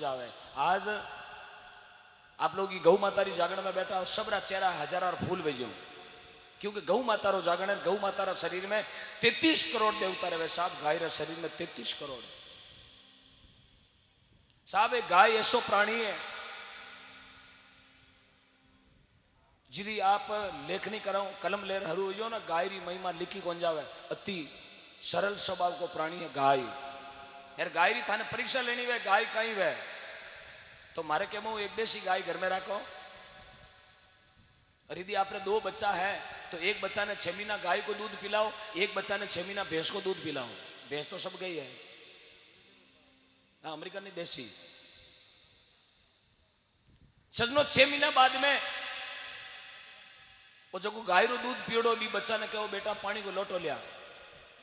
समझावे। आज आप लोग गौ माता री जागरण में बैठा सबरा चेहरा हजारार फूल भेजो, क्योंकि गौ माता रो जागरण, गौ माता रा शरीर में 33 करोड़ देवता रहे साहब। गाय रा शरीर में 33 करोड़ साहब। एक गाय ऐसो प्राणी है जिदी आप लेखनी करो कलम लेर हरू हो ना, गाय री महिमा लिखी कौन जावे। अति सरल स्वभाव को प्राणी है गाय। यार गाय री थाने परीक्षा लेनी वे, गाय कहीं वे तो मारे के मुंह एक देशी गाय घर में रखो। और यदि आपने 2 बच्चा है तो एक बच्चा ने 6 महीना गाय को दूध पिलाओ, एक बच्चा ने 6 महीना भैंस को दूध पिलाओ। भैंस तो सब गई है, अमेरिका नहीं देशी। सजनो 6 महीना बाद में वो जो गाय रो दूध पियोड़ो भी बच्चा ने कहो बेटा पानी को लोटो लिया।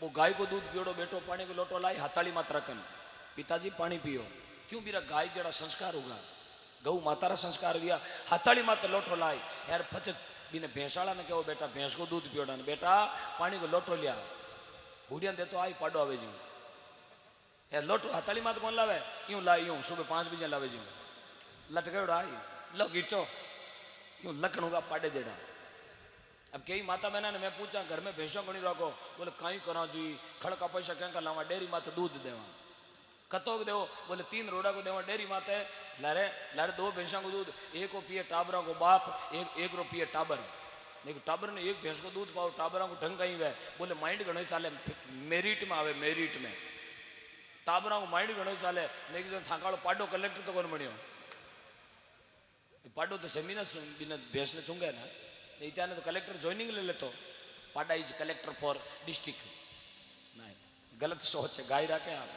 वो गाय को दूध पियोड़ो बेटो पानी को लोटो लाई हथाली मात रखन, पिताजी पानी पियो। क्यों बीरा गाय जड़ा संस्कार होगा, गौ माता रा संस्कार हुआ। हथाली मात लोटो लाई यार पच बीने भैंसाड़ा ने कहो बेटा भैंस को दूध पियोड़ा, बेटा पानी को लोटो लिया। हुडिया दे तो आई पाडो आवे जी यार लोटो हथाली मात कौन लावे, यूं लाई यूं सुबह 5 बजे लावे जी लटकेड़ा आई लो गीचो यूं लकड़ूंगा पाडे जेड़ा। अब कई माता बहना ने मैं पूछा घर में भैंसों को नहीं रखो, बोले कहीं करा जी खड़का पैसा क्या लावा, डेयरी माते दूध देवा। कतोक देव, बोले 3 रोड़ा को देवा डेयरी माते। लारे लारे 2 भैंसा को दूध, एक को पिए टाबरा को बाप, एक रो पिए टाबर। लेकिन टाबर ने एक भैंस को दूध पाओ, टाबरा को ढंग कहीं वे। बोले माइंड घणो साले मेरिट में आवे, मेरिट में टाबरा को माइंड घणो साले। लेकिन थाकाड़ो पाडो कलेक्टर तो कौन बनियो, पाडो तो जमीन भैंस ने चूंगे ना, इत्याने तो कलेक्टर ज्वाइनिंग ले लेतो, पाडा इज कलेक्टर फॉर डिस्ट्रिक्ट। नहीं, गलत सोच है। गाय रखे आप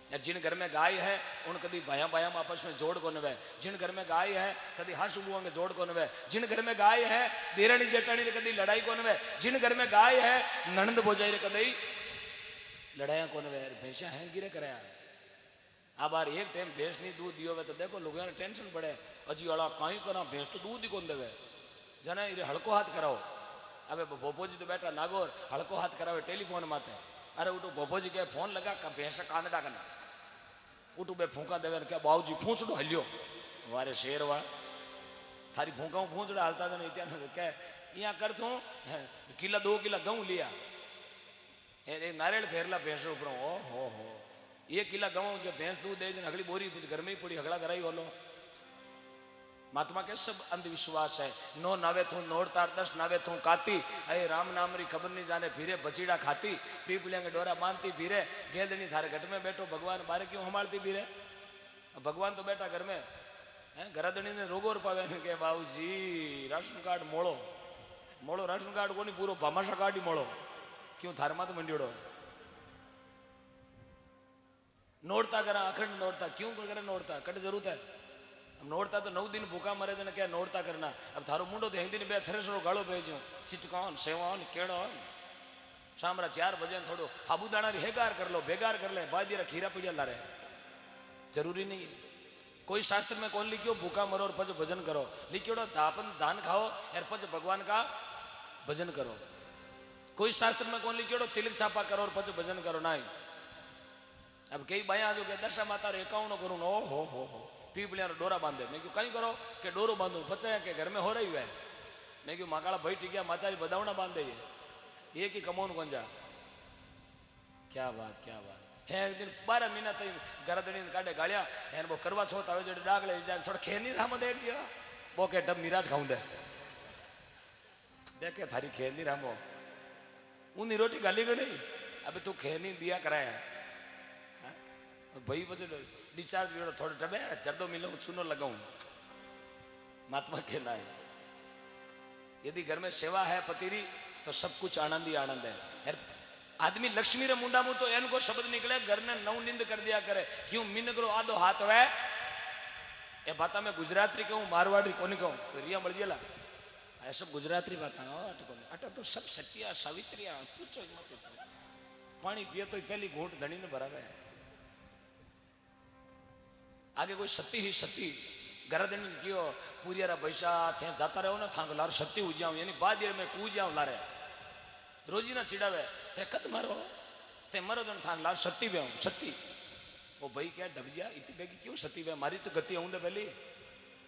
यार, जिन घर में गाय है उन कभी भाया भाया में आपस में जोड़ कोन वे। जिन घर में गाय है कभी हासु बुआ में जोड़ कोन वे। जिन घर में गाय है देरानी जेठानी कभी लड़ाई कोन वे। जिन घर में गाय है ननंद भोजाई रे कभी लड़ाया कोन वे। भैंसा है गिरे करे आ बार एक टाइम भैंस नहीं दूध दियो वे तो देखो लोग टेंशन पड़े, अजी अड़ा कहीं करा भैंस तो दूध ही कौन देवे। जना ये हड़को हाथ कराओ। अबे भोपोजी तो बैठा नागौर हड़को हाथ करावे टेलीफोन माते। अरे उठो भोपोजी के फोन लगा भैंसा कांदड़ा करना, उठू बे फूंका देवे क्या बाबूजी फूंचड़ो हलियो। वारे शेर वाह थारी फूंका फूंचड़ा हालता था इत्या क्या यहाँ कर तू किला 2 किला गहूँ लिया, नारियल फेरला भैंस ऊपर। हो 1 किला गहूँ जो भैंस दूध दे अगली बोरी घर में ही पड़ी हगड़ा कराई बोलो। महात्मा के सब अंधविश्वास है। नो नावे थू नोड़तार 10 नावे थू काती, अरे राम नाम री खबर नहीं जाने फिरे बचीड़ा खाती, पीपलिया के डोरा बांधती फिरे, गेंदनी थारे घट में बैठो भगवान बारे क्यों संभालती फिरे। भगवान तो बैठा घर में है, घरादनी ने रोगोर पावे के बाबू जी राशन कार्ड मोड़ो मोड़ो, राशन कार्ड को नहीं पूरो भामाशा कार्ड ही मोड़ो, क्यों थार मात मंडियोड़ो। नोड़ता करा अखंड नोड़ता, क्यों करे नोड़ता, कट जरूरत है। नोड़ता तो 9 दिन भूखा मरे थे क्या नोड़ता करना। अब थारो मुंडो तो हिंदी बे थ्रेसरो गाड़ो भेजो चिटकान सेवान केड़ो शामरा 4 बजे थोड़ो साबुदाणा री हेगार कर लो, बेगार कर ले, बाद ये खीरा पीड़िया ला रहे। जरूरी नहीं है। कोई शास्त्र में कौन लिखियो भूखा मरो और पच भजन करो, लिखियोड़ो धापन दान खाओ और पच भगवान का भजन करो। कोई शास्त्र में कौन लिखियोड़ो तिलक छापा करो और पच भजन करो। नहीं, अब कई बाया जो के दशा माता रे 51 करूँ हो पीपलिया डोरा बांधे। मैं क्यों कहीं करो कि डोरो बांधो पचाया के घर में हो रही है। मैं क्यों माकाड़ा भाई टिकिया माचारी बदावना बांधे ये कि कमौन कौन जा। क्या बात है। एक दिन 12 महीना तक गरदनी काटे गालिया है वो करवा छोता हो जो डाग ले जाए थोड़ा खेर नहीं राम देख दिया वो के डब मिराज खाऊं दे देखे थारी खेर नहीं रामो उन्हीं रोटी गाली गई अबे तू खेर नहीं दिया कराया भाई बच्चे डिस्चार्ज थोड़े डबे जर्दो मिलो चूनो लगाऊं। महात्मा कहना है यदि घर में सेवा है पतिरी तो सब कुछ आनंद ही आनंद है। आदमी लक्ष्मी रे मुंडा मुंह तो इनको शब्द निकले घर ने नव निंद कर दिया करे क्यों मिन करो आधो हाथ वे ये बात में गुजराती कहूँ मारवाड़ी कोनी कहूँ रिया मर जेला ये सब गुजराती बात अटा तो सब सत्या सावित्रिया पूछो मत पानी पिए तो पहली घूंट धनी ने भरावे आगे कोई सती ही सती गरदनी कियो पूरियारा पैसा थे जाता रहो ना थांग लार सती हो जाऊं यानी बाद में कू जाऊं लारे रोजी ना चिड़ावे थे कद मरो ते मरो जन थांग लार सती बे सती वो भाई क्या ढबजिया इतनी बेगी क्यों सती वे मारी तो गति आऊंदे पहली।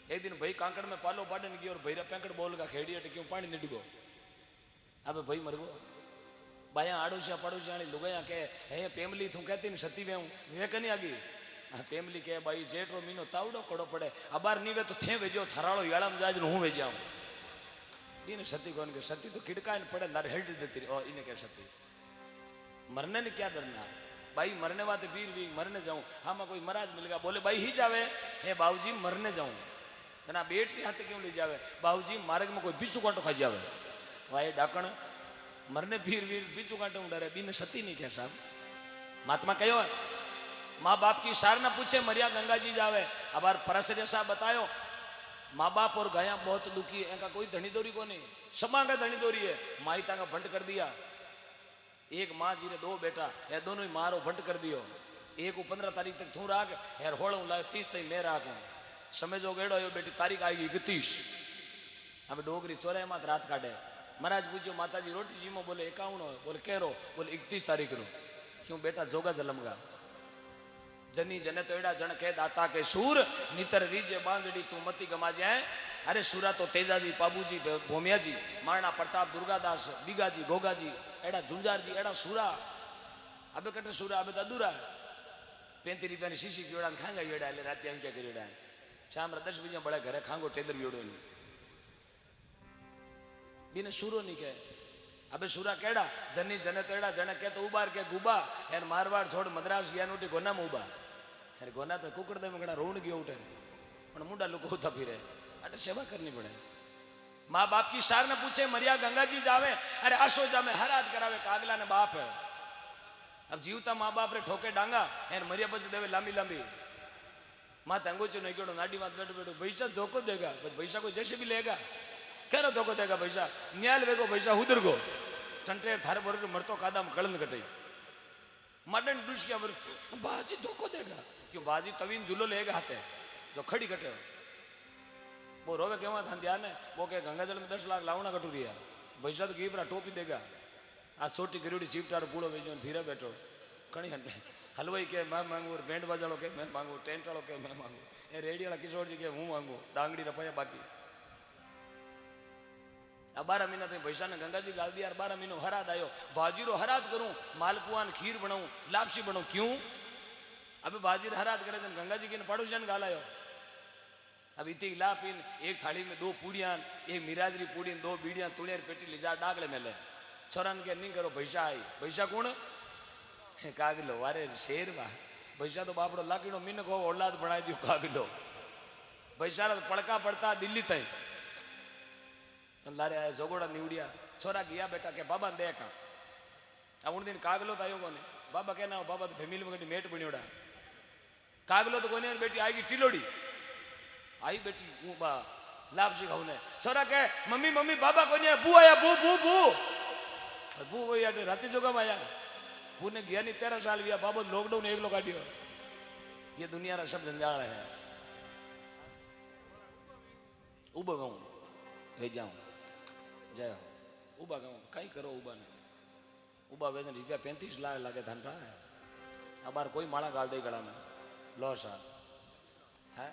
एक दिन भाई कांकड़ में पालो पाड़न गयो और भैरा पैंकड़ बोल का खेड़ी क्यों पानी निडगो। अब भाई मरगो बाया आड़ोसिया पड़ोसिया लुगाया के हे फैमिली तू कहती नहीं सती वे हूँ वे कनी आगी फैमिली के भाई जेठरो मीनो तावड़ो कड़ो पड़े अबार नी वे तो थे वेजो थराड़ो याड़ा में जाज हूँ वेजा हूँ इने सती कौन के सती तो खिड़का पड़े नारे हेल्ट देती रही इन्हें क्या सती मरने ने क्या डरना भाई मरने वाते वीर वीर मरने जाऊं हाँ मैं कोई महाराज मिल गया बोले भाई ही जावे हे बाबूजी मरने जाऊं ना बेटी हाथ क्यों ले जावे बाबूजी मार्ग में कोई बीचू कांटो खाई जावे भाई डाकण मरने वीर वीर बीचू कांटो डरे बीने सती नहीं क्या साहब महात्मा कहो माँ बाप की सार ना पूछे मरिया गंगा जी जावे अबार परसरिया साहब बतायो माँ बाप और गया बहुत दुखी है इनका कोई धनी दोरी को नहीं समा का धनी दोरी है माइता का भंट कर दिया एक माँ जी ने 2 बेटा या दोनों ही मारो भंट कर दियो एक को 15 तारीख तक थू राख यार होड़ लाए 30 तक मैं राखू समय जो गेड़ो यो बेटी तारीख आएगी 31 अब डोगरी चौराहे मात रात काटे महाराज पूछो माता जी रोटी जीमो बोले 51 बोले केरो बोले 31 तारीख रो क्यों बेटा जोगा जलमगा जनी जने तो एड़ा जन के दाता के सूर नितर रीजे बांधड़ी तू मती गमा जाए अरे सूरा तो तेजा जी पाबू जी भोमिया जी महाराणा प्रताप दुर्गादास बीगा जी गोगा जी एड़ा झुंझार जी एड़ा सूरा अबे कटे सूरा अबे अधूरा 35 रुपया की शीशी पीड़ा खांगा येड़ा ले रात क्या करेड़ा शाम 10 बजे बड़े घरे खांगो टेंदर योड़ो बिने सूरो नहीं कहे अबे सूरा केड़ा जनी जने तो एड़ा जने के तो उबार के गुबा यार मारवाड़ छोड़ मद्रास गया नोटी गोना में उबा यार गोना तो कुकड़ दे में रोण गयो उठे पण मुंडा लोग होता फिरे अटे सेवा करनी पड़े माँ बाप की सार ने पूछे मरिया गंगा जी जावे अरे आशो जामे हर आज करावे कागला ने बाप है अब जीवता माँ बाप रे ठोके डांगा एन मरिया बच देवे लांबी लांबी माँ अंगूचो नहीं क्यों नाडी मात बैठो बैठो पैसा धोखो देगा पैसा को जैसे भी लेगा क्या धोखो देगा पैसा न्याल वेगो पैसा उधर गो टंटे थारे बरस मरतो कादम कड़न कटे मडन डूस क्या बाजी धोखो देगा क्यों बाजी तवीन झूलो लेगा हाथे जो खड़ी कटे वो रोवे केवा था ध्यान है वो के गंगा जल में 10 लाख लावना कटू रिया पैसा तो कीपरा टोपी देगा आज छोटी गिरोड़ी चीपटार पूड़ो भेजो फिर बैठो कणी हलवाई के मैं मांगू बैंड बाजाड़ो के मैं मांगू टेंट वालों के मैं मांगू ये रेडियो वाला किशोर जी के हूँ मांगू डांगड़ी रपाया बाकी 12 महीना तो पैसा ने गंगा जी गाल दिया 12 महीनों हराद आयो भाजीरो हराद करूं मालपुआन खीर बनाऊं लापसी बनाऊं क्यों अबे भाजी हराद करे तो गंगा जी के पड़ोसियन गाल आयो अब इतनी लापीन एक थाली में 2 पूड़ियान एक मिराजरी पूड़ीन 2 बीड़ियां तुड़ियार पेटी ले जा डागले मेले छोरान के नहीं करो पैसा आई पैसा कौन कागलो वारे शेर वा पैसा तो बापड़ो लाकीनो मीन को औलाद बना दियो कागलो पैसा पड़का पड़ता दिल्ली तय लारे आया जोगोड़ा निवड़िया छोरा गया बेटा के बाबा देखा अब उन दिन कागलो तो आयो कोने बाबा कहना बाबा तो फैमिली में कटी मेट बनियोड़ा कागलो तो कोने बेटी आएगी टिलोड़ी आई बेटी बा लाभ सिखाऊ ने छोरा के मम्मी मम्मी बाबा कोने बू आया बू बू बू बू वो यार राती जोगा में आया बू ने गया नहीं 13 साल गया बाबा लॉकडाउन एक लोग काटियो ये दुनिया रा सब जंजाल है उबा गाऊं ले जाऊं जय उबा गाऊं कहीं करो उबा ने उबा वेजन रुपया 35 लाख लागे धंधा है अब बार कोई माड़ा गाल दे गला में लो सा है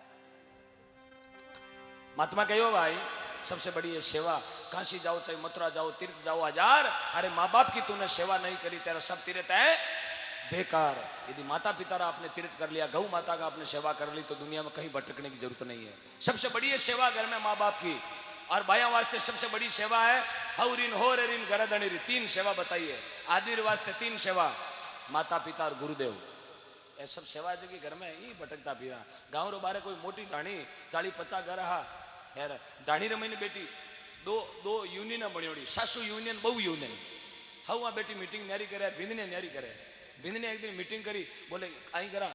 महात्मा कहो भाई सबसे बड़ी है सेवा काशी जाओ चाहे मथुरा जाओ तीर्थ जाओ 1000 अरे माँ बाप की तूने सेवा नहीं करी तेरा सब तीर्थ है बेकार यदि माता पिता रा आपने तीर्थ कर लिया गौ माता का आपने सेवा कर ली तो दुनिया में कहीं भटकने की जरूरत नहीं है सबसे बड़ी है सेवा घर में माँ बाप की और भाइयों वास्ते सबसे बड़ी सेवा है हौरिन हो रिन गरदनिरी 3 सेवा बताइए आदमी वास्ते 3 सेवा माता पिता और गुरुदेव ये सब सेवा जो कि घर में ही भटकता पीरा गाँव रो बारे कोई मोटी ढाणी 40-50 घर हा यार ढाणी रमीने बेटी दो यूनियन बनियोड़ी सासू यूनियन बहु यूनियन हाँ बेटी मीटिंग न्यारी करे बिंदने न्यारी करे बिंदने एक दिन मीटिंग करी बोले आई करा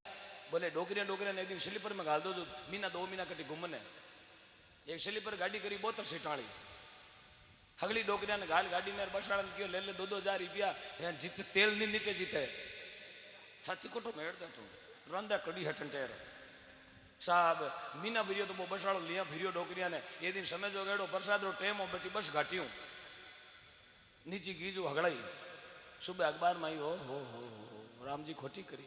बोले डोकरिया ने एक दिन स्लीपर में घाल दो जो महीना 2 महीना कटी घूमने एक स्लीपर गाड़ी करी 72 सीट वाली हगली डोकरिया ने घाल गाड़ी में बसाड़ा क्यों ले 2-2 रुपया जीते तेल नहीं नीचे जीते छाती कोटो मेड़ दो रंदा कड़ी हटन टेर साहब मीना फिरियो तो वो बसाड़ो लिया फिरियो डोकरिया ने ये दिन समय जो गेड़ो बरसात रो टेम बेटी बस घाटियों नीची गीजू हगड़ाई सुबह अखबार में आई हो राम जी खोटी करी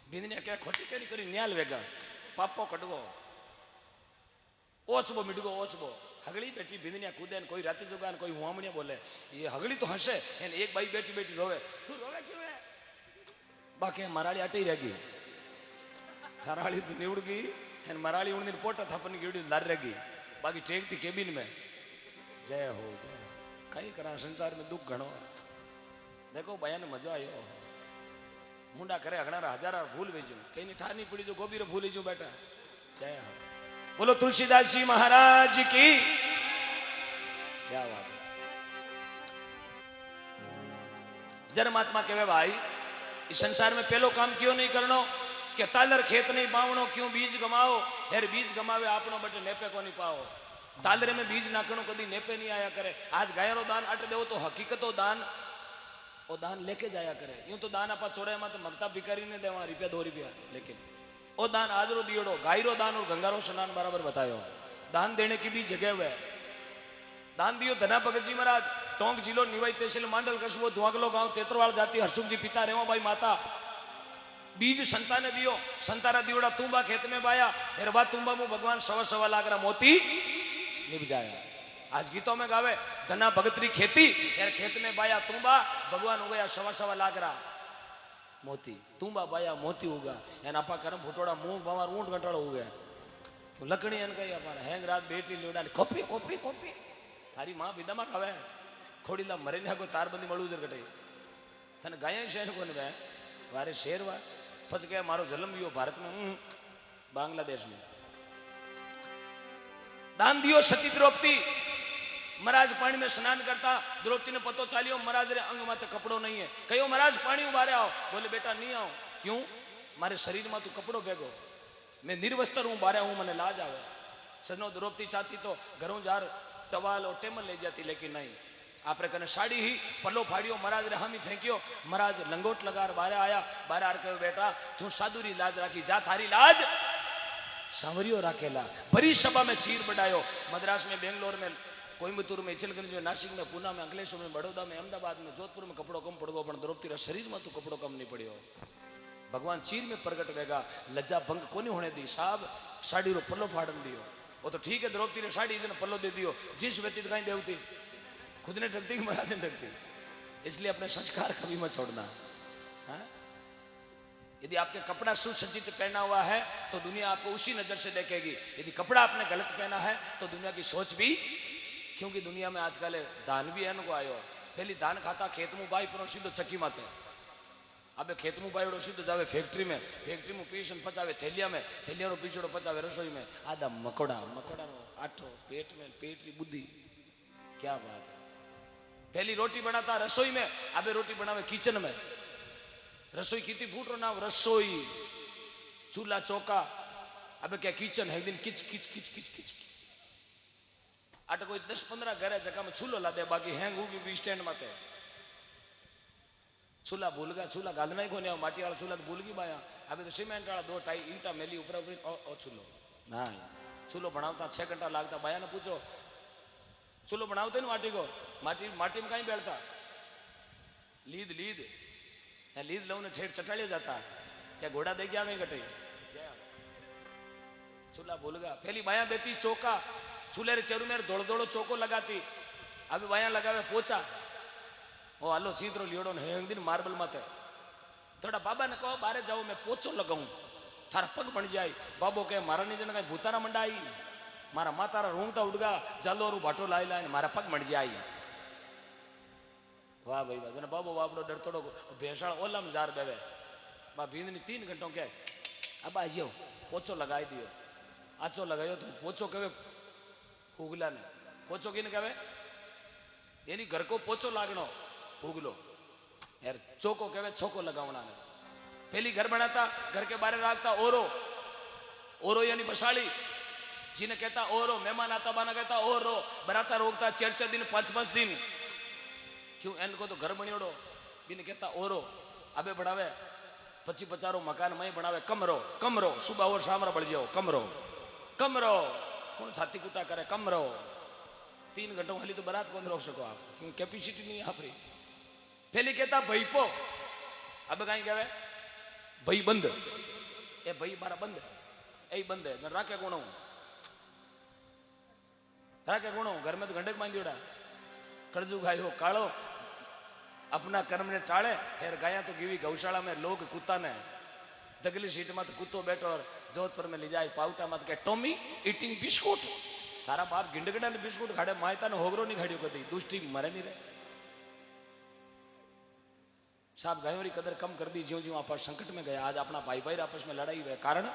बिंदने क्या खोटी करी करी न्याल वेगा पापो कटगो ओचबो मिडगो ओचबो हगड़ी बेटी बिंदनिया कूदे कोई राती जुगान कोई हुआमणिया बोले ये हगड़ी तो हंसे एन एक बाई बेटी बेटी रोवे तू रोवे क्यों है बाकी मराड़ी अटी रहेगी थराड़ी तो निवड़ गई एन मराड़ी उन दिन पोटा थापन की लार रहेगी बाकी टेक थी केबिन में जय हो कई करा संसार में दुख घणो देखो बयान मजा आयो मुंडा करे अगणार हजार भूल भेजू कहीं नहीं ठानी पड़ी जो गोभी रो भूल जो बेटा जय हो बोलो तुलसीदास जी महाराज की क्या बात है जन्मात्मा कहे भाई इस संसार में पहलो काम क्यों नहीं करनो कि तालर खेत नहीं बावणो क्यों बीज गमाओ यार बीज गमावे आपनो बटे नेपे को नहीं पाओ तालरे में बीज नाखनो कभी नेपे नहीं आया करे आज गायरो दान अट देवो तो हकीकतो दान वो दान लेके जाया करे यूं तो दान आपा चोरे में तो मगता भिकारी ने देवा रुपया 2 रुपया लेकिन वो दान आजरो दियोड़ो गायरो दान और गंगारो स्नान बराबर बतायो दान देने की भी जगह है दान दियो धना भगत जी महाराज टोंक जिलो निवाई तहसील मांडल कस्बो धुआगलो गांव तेतरवाल जाति हरसुख जी पिता रेवा भाई माता बीज संता ने दियो संतारा दियोड़ा तुम्बा खेत में बाया हेरबा तुम्बा मु भगवान सवा लाख मोती निभ जाया आज गीतों में गावे धना भगतरी खेती यार खेत में बाया तुम्बा भगवान उगया सवा लाख मोती तुम्बा बाया मोती उगा एन आपा करम फुटोड़ा मुंह बावर ऊंट घटाड़ो उगे तो लकड़ी एन कही अपार हैंग रात बेटी लोड़ा कॉपी कॉपी कॉपी थारी मां विदमा खावे खोड़ीला मरे ने को तारबंदी मळू जर कटे तने गाया शहर कोन वे वारे शेरवा पछ के मारो जन्म लियो भारत में बांग्लादेश में दान दियो सती द्रौपदी महाराज पानी में स्नान करता द्रौपदी ने पतो चालियो महाराज रे अंग माते कपड़ो नहीं है कहो महाराज पानी उबारे आओ बोले बेटा नहीं आओ क्यों मारे शरीर में तू कपड़ो भेगो मैं निर्वस्त्र हूं बारे हूं मने लाज आवे सनो द्रौपदी चाहती तो घरों जार टवाल और टेमल ले जाती लेकिन नहीं आपरे कने साड़ी ही पल्लो फाड़ियो महाराज रे हामी फेंकियो महाराज लंगोट लगार बारे आया बारे आर कहो बेटा तू साधुरी लाज राखी जा थारी लाज सांवरियो राखेला भरी सभा में चीर बढ़ायो मद्रास में बेंगलोर में कोयम्बतूर में इचलगंज में नासिक में पूना में अंकलेश्वर में बड़ौदा में अहमदाबाद में जोधपुर में कपड़ो कम पड़गो पण द्रौपदी शरीर में तो कपड़ो कम नहीं पड़ियो भगवान चीर में प्रगट वेगा लज्जा भंग कोनी होने दी साहब साड़ी रो पल्लो फाड़न दियो वो तो ठीक है द्रौपदी ने साड़ी ने पल्लो दे दियो जिस व्यतीत कहीं देवती खुद ने ढकती कि महाराज ने ढकती इसलिए अपने संस्कार कभी मत छोड़ना है? यदि आपके कपड़ा सुसज्जित पहना हुआ है तो दुनिया आपको उसी नजर से देखेगी यदि कपड़ा आपने गलत पहना है तो दुनिया की सोच भी क्योंकि दुनिया में आजकल दान भी है को आयो पहली दान खाता खेत में बाई पर सीधो चक्की माते अबे खेत में बाई सीधो जावे फैक्ट्री में पीसन पचावे थैलिया रो पीछड़ो पचावे रसोई में आधा मकोड़ा नो आठो पेट में पेटरी बुद्धि क्या बात है पहली रोटी बनाता रसोई में अबे रोटी बनावे किचन में रसोई कितनी फूट रो नाम रसोई चूल्हा चौका अबे क्या किचन है एक दिन किच किच किच किच किच आटे कोई 10-15 घर है जगह में चूल्हो ला दे बाकी हैंग होगी भी स्टैंड माते चूल्हा भूल गया चूल्हा गालना ही कोने माटी वाला चूल्हा तो भूल गई बाया अभी तो सीमेंट वाला 2 टाई ईंटा मेली ऊपर और चूल्हो ना चूल्हो बनावता 6 घंटा लागता बाया ने पूछो चूल्हो बनावते ना माटी को माटी में कहीं बैठता लीद लऊ ने ठेठ चटाड़िया जाता क्या घोड़ा दे गया कहीं कटे चूल्हा भूल गया पहली बाया देती चौका चूल्हे रे चेरू में दौड़ दौड़ो चौको लगाती अभी बाया लगावे पोचा ओ हालो सीधरो लियोड़ो ने एक दिन मार्बल माते थोड़ा बाबा ने कहो बारे जाओ मैं पोचो लगाऊं थारा पग बन जाए बाबो के मारा नहीं जन कहीं भूताना मंडाई मारा मातारा रूंगता उड़गा जालोरू भाटो लाई लाई मारा पग बन जाए वाह भाई वाह जन बाबो बापड़ो डरतोड़ो भैंसाड़ ओला में जार बेवे बा भींद 3 घंटों के अब आ जाओ पोचो लगाई दियो आचो लगायो तो पोचो कहे फूगला ने पोचो किन कहे यानी घर को पोचो लागनो फूगलो यार चौको कहे छोको लगावना ने पहली घर बनाता घर के बारे रखता ओरो यानी बसाड़ी जिन्हें कहता ओरो मेहमान आता बाना कहता ओरो बराता रोकता 4 दिन 5 दिन क्यों इनको तो घर बनियोड़ो बिन कहता ओरो अबे बढ़ावे पची पचारो मकान में बनावे कमरो सुबह और शाम बढ़ जाओ कमरो कौन छाती कुटा करे कमरो 3 घंटों खाली तो बारात कौन रोक सको आप क्योंकि कैपेसिटी नहीं है आपरी पहले कहता भईपो अब कहीं कहे भाई बंद ए भाई मारा बंद ए बंद है राखे गुणो घर में तो गंडक बांधियोड़ा कड़जू गायो कालो अपना कर्म ने टाळे हेर गाया तो गिवी गौशाला में लोग कुत्ता ने जगली सीट में तो कुत्तो बैठो और जोधपुर में ले जाए पाउटा मत के टॉमी ईटिंग बिस्कुट तारा बाप गिंडगड़ा ने बिस्कुट खाड़े मायता ने होगरो नहीं खाड़ियो कदी दुष्टी मरे नहीं रहे साहब गायों री कदर कम कर दी ज्यों ज्यों आप संकट में गया आज अपना भाई भाई आपस में लड़ाई हुए कारण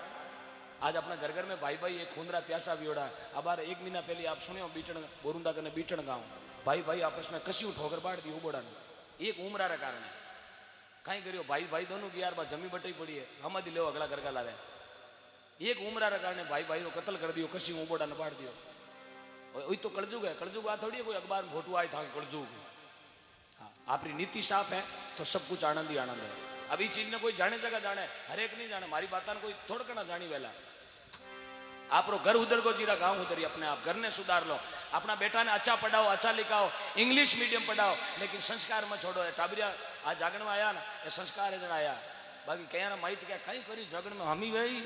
आज अपना घर घर में भाई भाई एक खूंदरा प्यासा वियोड़ा अबार एक महीना पहले आप सुनियो बीटन बोरुंदा कने बीटन गांव भाई भाई आपस में कसी ठोकर बाढ़ दी उबोड़ा ने एक उमरा रे कारण कहीं करियो भाई भाई दोनों की यार बात जमी बटी पड़ी है हम दी लो अगला घर का ला रहे एक उमरा रे कारण भाई भाई को कत्ल कर दियो कसी उबोड़ा ने बाढ़ दियो वही तो कलजुग है कलजुग आ थोड़ी कोई अखबार में फोटो आई था कलजुग हाँ आपकी नीति साफ है तो सब कुछ आनंद ही आनंद है अब इस चीज ने कोई जाने जगह जाने हर एक नहीं जाने मारी बात कोई थोड़ा करना जानी वेला आप घर उधर को जीरा गांव उधर ही अपने आप घर ने सुधार लो अपना बेटा ने अच्छा पढ़ाओ अच्छा लिखाओ इंग्लिश मीडियम पढ़ाओ लेकिन संस्कार में छोड़ो है टाबरिया आज जागरण में आया ना ये संस्कार है आया बाकी कहीं ना माहित क्या कहीं करी जागरण में हम ही गई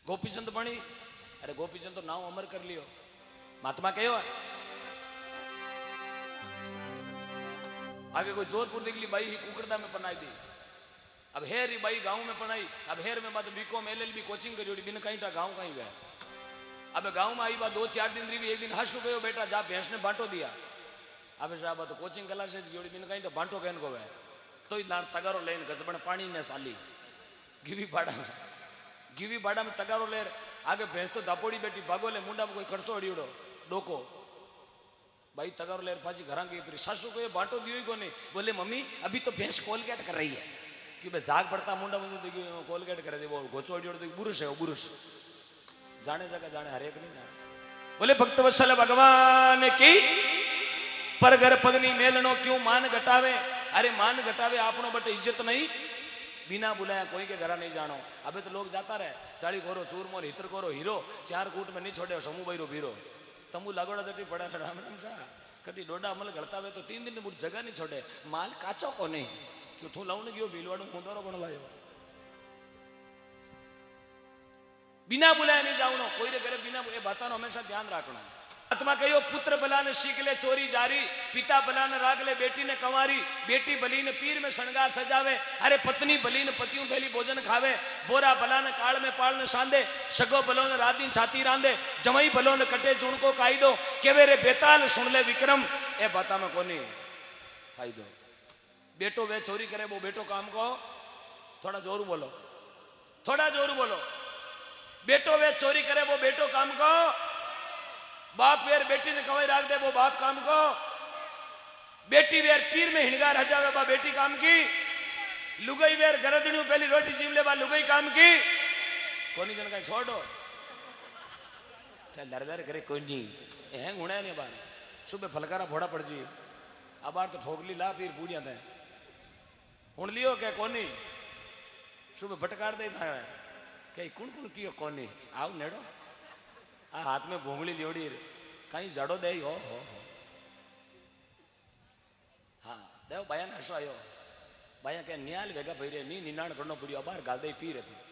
गोपीचंद बनी अरे गोपीचंद तो नाव अमर कर लियो महात्मा कहो आगे कोई जोधपुर निकली बाई ही कुकड़दा में पनाई दी अब हेर बाई गांव में पढ़ाई अब हेर में बात बीकॉम एलएलबी कोचिंग करी बिन कहीं गांव कहीं गए अब गांव में आई बात 2-4 दिन रही एक दिन हंसू गयो बेटा जा भैंस ने बांटो दिया अब साहब तो कोचिंग क्लास बिन कहीं बांटो कहन को है तो तगारो लेन गजबन पानी ने साली गिवी बाड़ा में तगारो ले आगे भैंस तो दापोड़ी बैठी भागो ले मुंडा में कोई खर्चो अड़ियोड़ो डोको भाई तगारो लेर पाजी घर की फिर सासू को ये बांटो दियो को नहीं बोले मम्मी अभी तो भैंस कोलगेट कर रही है कि भाई जाग पड़ता मुंडा मुझे कोलगेट कर दे वो गोचो अड़ियोड़ो तो बुरुष है वो बुरुष जाने जगह जाने हरेक नहीं जाने बोले भक्त वत्सल भगवान की पर घर पगनी मेलनो क्यों मान घटावे अरे मान घटावे आपनो बट इज्जत नहीं बिना बुलाया कोई के घर नहीं जानो अबे तो लोग जाता रहे चाली खोरो चूरमोर हितर खोरो हीरो 4 कूट में नहीं छोड़े समूह भाई रो भीरो तमु लागोड़ा जटी पड़ा राम राम सा कटी डोडा अमल करता हुए तो 3 दिन ने जगह नहीं छोड़े माल काचो को नहीं क्यों तू लाऊ ने गयो भीलवाड़ो मुंदरो बन लायो बिना बुलाए नहीं जाऊनो कोई रे करे बिना ये बातों हमेशा ध्यान रखना आत्मा कहो पुत्र बला ने सीख ले चोरी जारी पिता बला ने राग ले बेटी ने कंवारी बेटी बली ने पीर में शृंगार सजावे अरे पत्नी बली ने पतियों पहली भोजन खावे बोरा बला ने काल में पाल ने सांदे सगो बलो ने रात दिन छाती रांदे जमई बलो ने कटे चूण को खाई दो केवे रे बेताल सुन ले विक्रम ए बाता में कोनी खाई दो बेटो वे चोरी करे वो बेटो काम को थोड़ा जोर बोलो थोड़ा जोर बोलो बेटो वे चोरी करे वो बेटो काम को बाप वेर बेटी ने कमाई राख दे वो बाप काम को बेटी वेर पीर में हिणगार हजावे बा बेटी काम की लुगई वेर गरदणियों पहली रोटी जीव ले बा लुगई काम की कोनी जन का छोड़ो चल दर दर करे कोई नहीं हैंग होना नहीं बार सुबह फलकारा फोड़ा पड़ जी अब बार तो ठोकली ला फिर बूढ़िया थे हुण लियो क्या कोनी सुबह भटकार दे था कई कुण कुण कियो कोनी आव नेड़ो आ हाथ में भोंगली लियोड़ी कहीं जड़ो दे हो हाँ देव बाया ने हसो आयो बाया के नियाल वेगा भाई रे नी निनाण करनो पड़ियो बार गाल दे पी रही